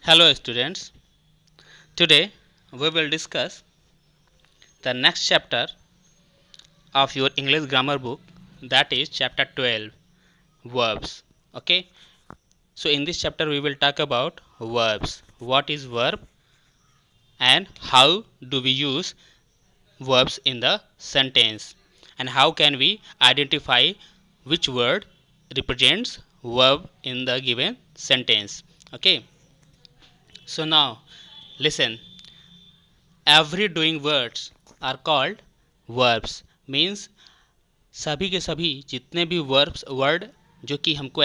Hello students, today we will discuss the next chapter of your English grammar book, that is chapter 12, verbs. Okay, so in this chapter we will talk about verbs. What is verb and how do we use verbs in the sentence, and how can we identify which word represents verb in the given sentence. Okay, so now listen. Every doing words are called verbs. Means सभी के सभी जितने भी verbs word जो कि हमको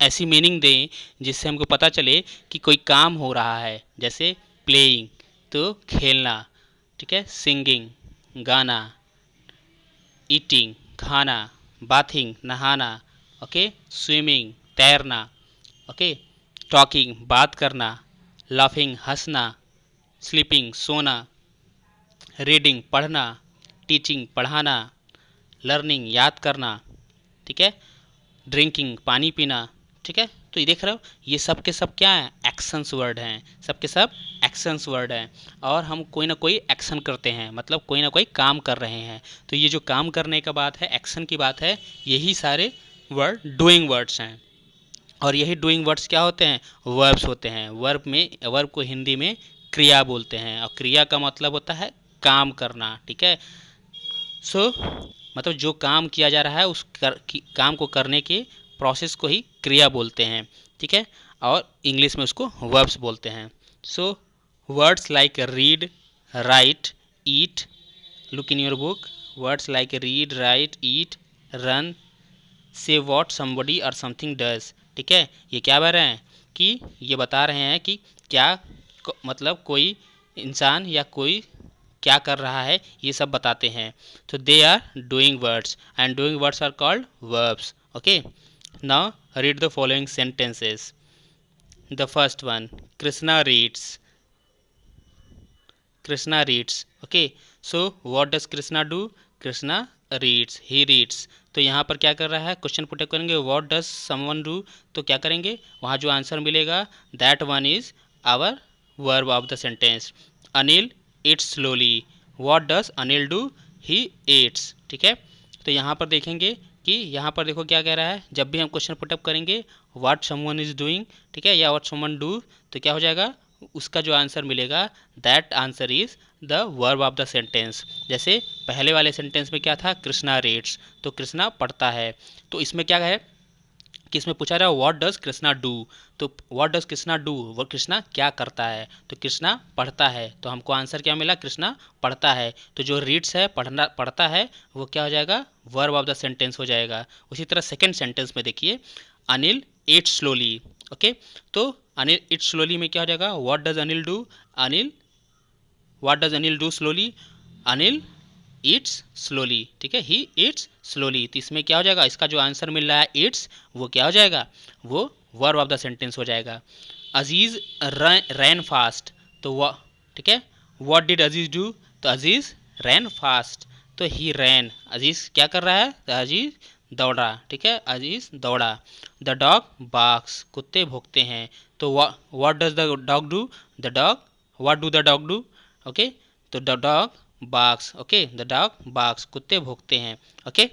ऐसी meaning दें जिससे हमको पता चले कि कोई काम हो रहा है, जैसे प्लेइंग तो खेलना, ठीक है, सिंगिंग गाना, ईटिंग खाना, बाथिंग नहाना, ओके, स्विमिंग तैरना, ओके, टॉकिंग बात करना, लाफिंग हंसना, स्लीपिंग सोना, रीडिंग पढ़ना, टीचिंग पढ़ाना, लर्निंग याद करना, ठीक है, ड्रिंकिंग पानी पीना, ठीक है। तो ये देख रहे हो, ये सब के सब क्या है, एक्शंस वर्ड हैं, सब के सब एक्शंस वर्ड हैं। और हम कोई ना कोई एक्शन करते हैं, मतलब कोई ना कोई काम कर रहे हैं। तो ये जो काम करने का बात है, एक्शन की बात है, यही सारे वर्ड डूइंग वर्ड्स हैं। और यही डूइंग वर्ड्स क्या होते हैं, वर्ब्स होते हैं। वर्ब को हिंदी में क्रिया बोलते हैं, और क्रिया का मतलब होता है काम करना, ठीक है। सो मतलब जो काम किया जा रहा है काम को करने के प्रोसेस को ही क्रिया बोलते हैं, ठीक है। और इंग्लिश में उसको वर्ब्स बोलते हैं। So words like read, write, eat, look in your book, words like read, write, eat, run, say what somebody or something does, ठीक है। ये क्या बता रहे हैं कि ये बता रहे हैं कि क्या मतलब कोई इंसान या कोई क्या कर रहा है, ये सब बताते हैं। तो they are doing words and doing words are called verbs. Okay, now read the following sentences. The first one, Krishna reads, Krishna reads. Okay, so what does Krishna do, Krishna reads, he reads. तो यहाँ पर क्या कर रहा है, क्वेश्चन पुटअप करेंगे, what does someone do, तो क्या करेंगे, वहाँ जो आंसर मिलेगा that one is our verb of the sentence. Anil eats slowly, what does Anil do, he eats, ठीक है। तो यहाँ पर देखेंगे कि यहाँ पर देखो क्या कह रहा है, जब भी हम क्वेश्चन पुटअप करेंगे व्हाट समवन इज डूइंग, ठीक है, या व्हाट समवन डू, तो क्या हो जाएगा, उसका जो आंसर मिलेगा that answer is the verb of the sentence. जैसे पहले वाले सेंटेंस में क्या था, कृष्णा रीड्स, तो कृष्णा पढ़ता है। तो इसमें क्या है कि इसमें पूछा रहा है व्हाट डज कृष्णा डू, तो व्हाट डज कृष्णा डू, वो कृष्णा क्या करता है, तो कृष्णा पढ़ता है। तो हमको आंसर क्या मिला, कृष्णा पढ़ता है। तो जो रीड्स है, पढ़ना पढ़ता है, वो क्या हो जाएगा, वर्ब ऑफ द सेंटेंस हो जाएगा। उसी तरह सेकेंड सेंटेंस में देखिए, अनिल ईट स्लोली। ओके, तो अनिल ईट स्लोली में क्या हो जाएगा, what does Anil do, Anil what does Anil do slowly, Anil eats slowly, ठीक है, ही ईट्स स्लोली। तो इसमें क्या हो जाएगा, इसका जो आंसर मिल रहा है ईट्स, वो क्या हो जाएगा, वो वर्ब ऑफ द सेंटेंस हो जाएगा। अजीज रैन फास्ट, तो वह, ठीक है, व्हाट डिड अजीज डू, तो अजीज रैन फास्ट, तो ही रैन, अजीज क्या कर रहा है, तो अजीज दौड़ा, ठीक है, अजीज दौड़ा। द डॉग बार्क्स, कुत्ते भौंकते हैं, तो what does the dog do, the dog what do the dog do, okay, तो the dog barks, okay, the dog barks, कुत्ते भौंकते हैं। ओके,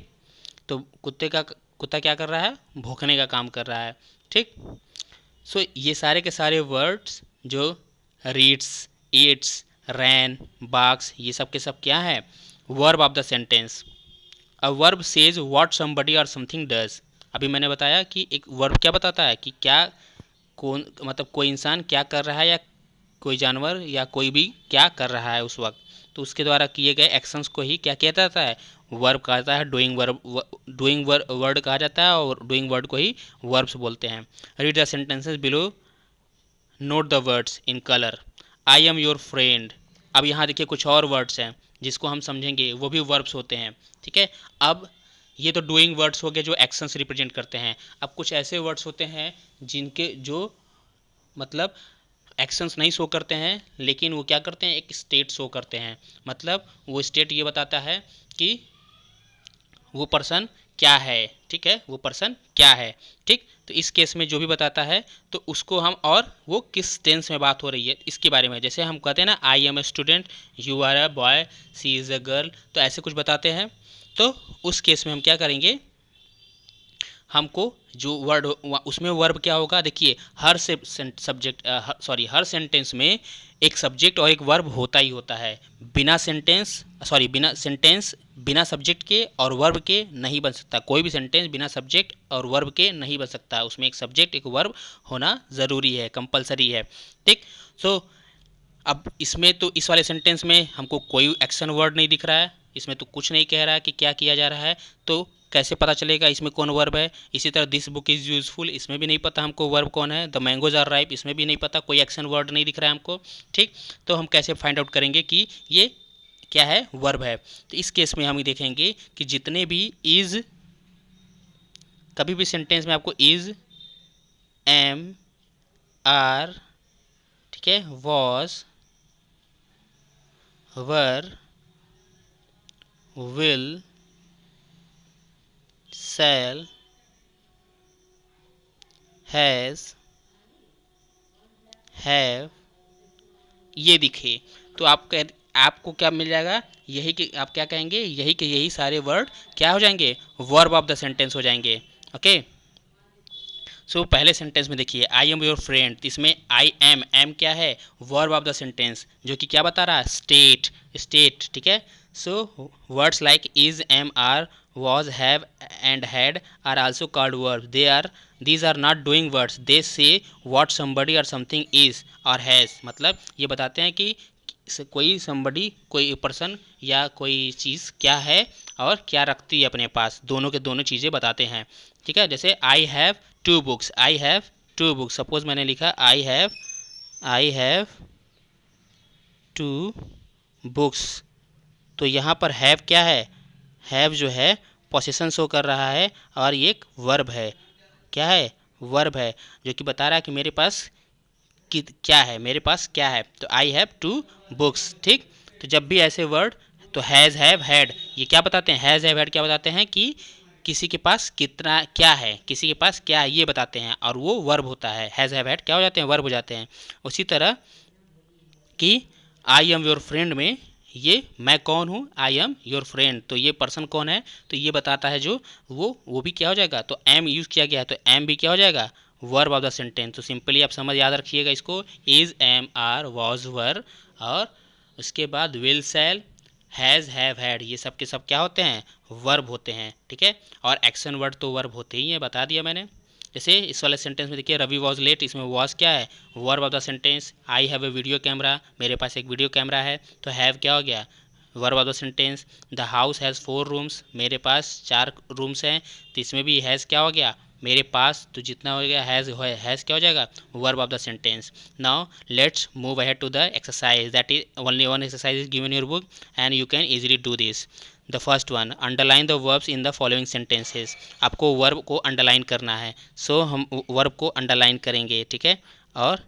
तो कुत्ता क्या कर रहा है, भौंकने का काम कर रहा है, ठीक। सो ये सारे के सारे वर्ड्स जो रीड्स, ईट्स, रैन, बार्क्स, ये सब के सब क्या है, verb of the sentence. A verb says what somebody or something does. अभी मैंने बताया कि एक वर्ब क्या बताता है कि क्या कौन, मतलब कोई इंसान क्या कर रहा है, या कोई जानवर या कोई भी क्या कर रहा है उस वक्त। तो उसके द्वारा किए गए एक्शंस को ही क्या किया जाता है, वर्ब कहा जाता है, डूइंग वर्ड कहा जाता है, और डूइंग वर्ड को ही वर्ब्स बोलते हैं। Read the sentences below, note the words in colour. I am your friend. अब यहाँ देखिए कुछ और वर्ड्स हैं जिसको हम समझेंगे, वो भी वर्ब्स होते हैं, ठीक है। अब ये तो डूइंग वर्ड्स हो गए जो एक्शंस रिप्रेजेंट करते हैं। अब कुछ ऐसे वर्ड्स होते हैं जिनके जो मतलब एक्शंस नहीं शो करते हैं, लेकिन वो क्या करते हैं, एक स्टेट शो करते हैं। मतलब वो स्टेट ये बताता है कि वो पर्सन क्या है, ठीक है, वो पर्सन क्या है, ठीक। तो इस केस में जो भी बताता है तो उसको हम, और वो किस टेंस में बात हो रही है इसके बारे में, जैसे हम कहते हैं ना I am a student, you are a boy, she is a girl, तो ऐसे कुछ बताते हैं। तो उस केस में हम क्या करेंगे, हमको जो वर्ड उसमें वर्ब क्या होगा, देखिए हर से सब्जेक्ट सॉरी हर सेंटेंस में एक सब्जेक्ट और एक वर्ब होता ही होता है। बिना सेंटेंस सॉरी बिना सेंटेंस बिना सब्जेक्ट के और वर्ब के नहीं बन सकता। कोई भी सेंटेंस बिना सब्जेक्ट और वर्ब के नहीं बन सकता, उसमें एक सब्जेक्ट एक वर्ब होना ज़रूरी है, कंपलसरी है, ठीक। सो अब इसमें तो इस वाले सेंटेंस में हमको कोई एक्शन वर्ड नहीं दिख रहा है, इसमें तो कुछ नहीं कह रहा है कि क्या किया जा रहा है, तो कैसे पता चलेगा इसमें कौन वर्ब है। इसी तरह दिस बुक इज़ यूजफुल, इसमें भी नहीं पता हमको वर्ब कौन है। द मैंगोज आर राइप, इसमें भी नहीं पता, कोई एक्शन वर्ड नहीं दिख रहा है हमको, ठीक। तो हम कैसे फाइंड आउट करेंगे कि ये क्या है, वर्ब है। तो इस केस में हम देखेंगे कि जितने भी इज़, कभी भी सेंटेंस में आपको इज़, एम, आर, ठीक है, was, were, will, shall, has, have, ये दिखे तो आपको क्या मिल जाएगा, यही कि आप क्या कहेंगे, यही के यही सारे वर्ड क्या हो जाएंगे, वर्ब ऑफ द सेंटेंस हो जाएंगे। ओके, सो पहले सेंटेंस में देखिए आई एम योर फ्रेंड, इसमें आई एम क्या है, वर्ब ऑफ द सेंटेंस, जो कि क्या बता रहा है, स्टेट, स्टेट, ठीक है। So words like is, am, are, was, have and had are also called verbs. These are not doing words. They say what somebody or something is or has. मतलब ये बताते हैं कि कोई somebody, कोई person या कोई चीज़ क्या है और क्या रखती है अपने पास, दोनों के दोनों चीज़ें बताते हैं, ठीक है। जैसे I have two books, I have two books, suppose मैंने लिखा आई हैव टू बुक्स, तो यहाँ पर हैव क्या है, हैव जो है पोसेशन शो कर रहा है और ये एक वर्ब है, क्या है, वर्ब है, जो कि बता रहा है कि मेरे पास क्या है, मेरे पास क्या है। तो आई हैव टू बुक्स, ठीक। तो जब भी ऐसे वर्ड, तो हैज़, हैव, हैड, ये क्या बताते हैं, हैज़, हैव, हैड क्या बताते हैं कि किसी के पास कितना क्या है, किसी के पास क्या है ये बताते हैं, और वो वर्ब होता है। हैज़, हैव, हैड क्या हो जाते हैं, वर्ब हो जाते हैं। उसी तरह कि आई एम योर फ्रेंड में ये मैं कौन हूँ, आई एम योर फ्रेंड, तो ये पर्सन कौन है, तो ये बताता है जो वो भी क्या हो जाएगा, तो एम यूज़ किया गया है तो एम भी क्या हो जाएगा, वर्ब ऑफ द सेंटेंस। तो सिंपली आप समझ याद रखिएगा इसको, is, am, are, was, were, और उसके बाद will, shall, has, have, had, ये सब के सब क्या होते हैं, वर्ब होते हैं, ठीक है। और एक्शन वर्ड तो वर्ब होते ही हैं, बता दिया मैंने। जैसे इस वाले सेंटेंस में देखिए रवि वॉज लेट, इसमें वॉज क्या है, verb of the sentence. I have a video camera, मेरे पास एक वीडियो कैमरा है, तो हैव क्या हो गया, verb of the sentence. The house has 4 rooms, मेरे पास 4 रूम्स हैं, तो इसमें भी हैज़ क्या हो गया, मेरे पास, तो जितना हो गया हैज़ क्या हो जाएगा, verb of the sentence. Now let's move ahead to the exercise, that is only one exercise is given in your book and you can easily do this. The first one, underline the verbs in the following sentences, आपको verb को underline करना है। सो हम verb को underline करेंगे, ठीक है। और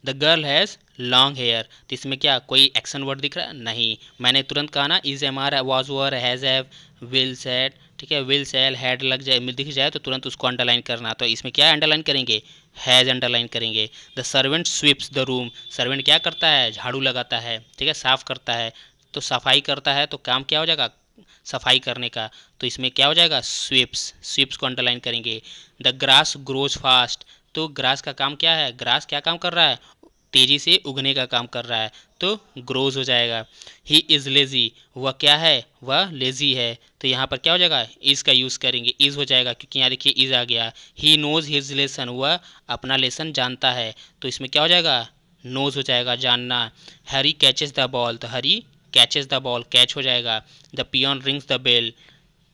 the girl has long hair, तो इसमें क्या कोई एक्शन वर्ड दिख रहा है, नहीं, मैंने तुरंत कहा ना, is, am, are, was, were, has, have, will, said, ठीक है, विल, सेल, हैड लग जाए, दिख जाए तो तुरंत उसको अंडरलाइन करना, तो इसमें क्या अंडरलाइन करेंगे, हैज़ अंडरलाइन करेंगे। The servant sweeps the room, servant क्या करता है, झाड़ू लगाता है, ठीक है, साफ़ करता है, तो सफाई करता है, तो काम क्या हो जाएगा, सफाई करने का, तो इसमें क्या हो जाएगा, स्वीप्स, स्वीप्स को अंडरलाइन करेंगे। द ग्रास ग्रोज फास्ट, तो ग्रास का काम क्या है, ग्रास क्या काम कर रहा है, तेज़ी से उगने का काम कर रहा है, तो ग्रोज हो जाएगा। ही इज़ लेज़ी, वह क्या है, वह लेज़ी है, तो यहाँ पर क्या हो जाएगा, इज़ का यूज़ करेंगे, इज़ हो जाएगा, क्योंकि यहाँ देखिए इज़ आ गया। ही नोज़ हिज लेसन, वह अपना लेसन जानता है, तो इसमें क्या हो जाएगा, नोज़ हो जाएगा, जानना। हरी कैचेस द बॉल, तो Hari catches the ball, catch हो जाएगा। The peon rings the bell,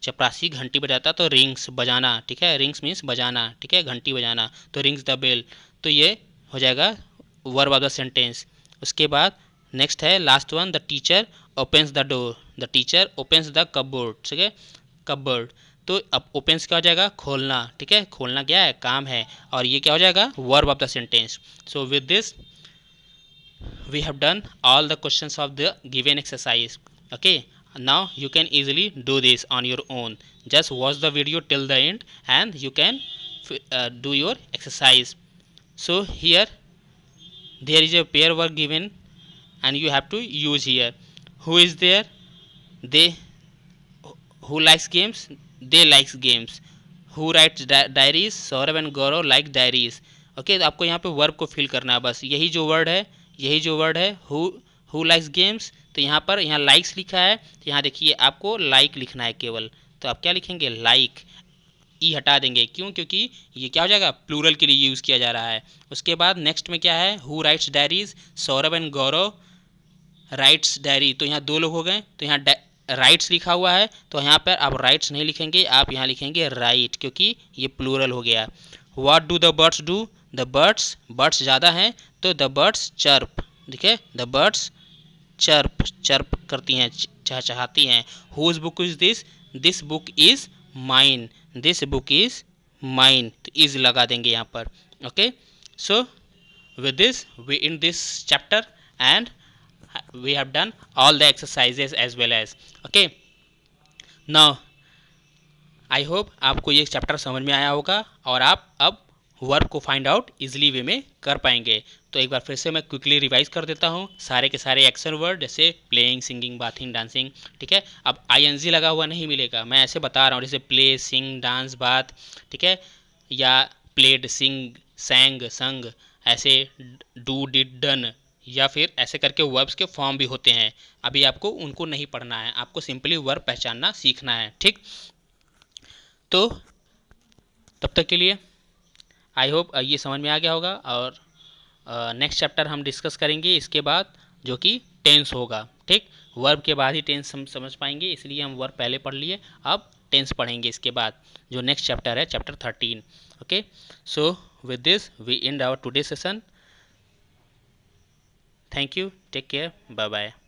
चपरासी घंटी बजाता तो रिंग्स बजाना, ठीक है, रिंग्स मीन्स बजाना, ठीक है, घंटी बजाना, तो रिंग्स द बेल, तो ये हो जाएगा वर्ब ऑफ द सेंटेंस। उसके बाद नेक्स्ट है last one, the teacher opens the door, the teacher opens the cupboard, ठीक है, कपबोर्ड, तो अब ओपन्स क्या हो जाएगा, खोलना, ठीक है, खोलना क्या है, काम है, और ये क्या हो जाएगा, verb of the sentence. So with this we have done all the questions of the given exercise. Okay, Now you can easily do this on your own. Just watch the video till the end and you can do your exercise. So here there is a pair were given and you have to use here. Who is there? They. Who likes games? They likes games. Who writes diaries? Saurabh and Gaurav like diaries. Okay, तो आपको यहाँ पे verb को fill करना है बस. यही जो वर्ड है हु लाइक्स गेम्स. तो यहाँ पर यहाँ लाइक्स लिखा है, तो यहाँ देखिए आपको लाइक लिखना है केवल. तो आप क्या लिखेंगे? लाइक. ई हटा देंगे. क्यों? क्योंकि ये क्या हो जाएगा? प्लूरल के लिए यूज़ किया जा रहा है. उसके बाद नेक्स्ट में क्या है? Who rights diaries? Saurabh and Gaurav rights diary. तो यहाँ दो लोग हो गए, तो यहाँ राइट्स लिखा हुआ है, तो यहाँ पर आप राइट्स नहीं लिखेंगे, आप यहाँ लिखेंगे राइट, क्योंकि ये प्लूरल हो गया. What do the birds do? The birds ज़्यादा हैं, तो द बर्ड्स चर्प. देखिए, द बर्ड्स चर्प करती हैं, चहचहाती हैं. Whose book is this? This book is mine. This book is mine. तो इज़ लगा देंगे यहाँ पर. Okay, so with this we end this chapter and we have done all the exercises as well as. Okay, now I hope आपको ये chapter समझ में आया होगा और आप अब वर्ब को फाइंड आउट इजीली वे में कर पाएंगे. तो एक बार फिर से मैं क्विकली रिवाइज कर देता हूँ सारे के सारे एक्शन वर्ड, जैसे प्लेइंग, सिंगिंग, बाथिंग, डांसिंग. ठीक है, अब आईएनजी लगा हुआ नहीं मिलेगा, मैं ऐसे बता रहा हूँ, जैसे प्ले, सिंग, डांस, बात. ठीक है, या प्लेड, सिंग, सैंग, संग, ऐसे डू, डिड, डन, या फिर ऐसे करके वर्ब्स के फॉर्म भी होते हैं. अभी आपको उनको नहीं पढ़ना है, आपको सिंपली वर्ब पहचानना सीखना है. ठीक, तो तब तक के लिए आई होप ये समझ में आ गया होगा. और नेक्स्ट चैप्टर हम डिस्कस करेंगे इसके बाद, जो कि टेंस होगा. ठीक, वर्ब के बाद ही टेंस हम समझ पाएंगे, इसलिए हम वर्ब पहले पढ़ लिए, अब टेंस पढ़ेंगे इसके बाद, जो नेक्स्ट चैप्टर है, chapter 13. Okay, so with this we end our today's session. Thank you, take care, bye bye.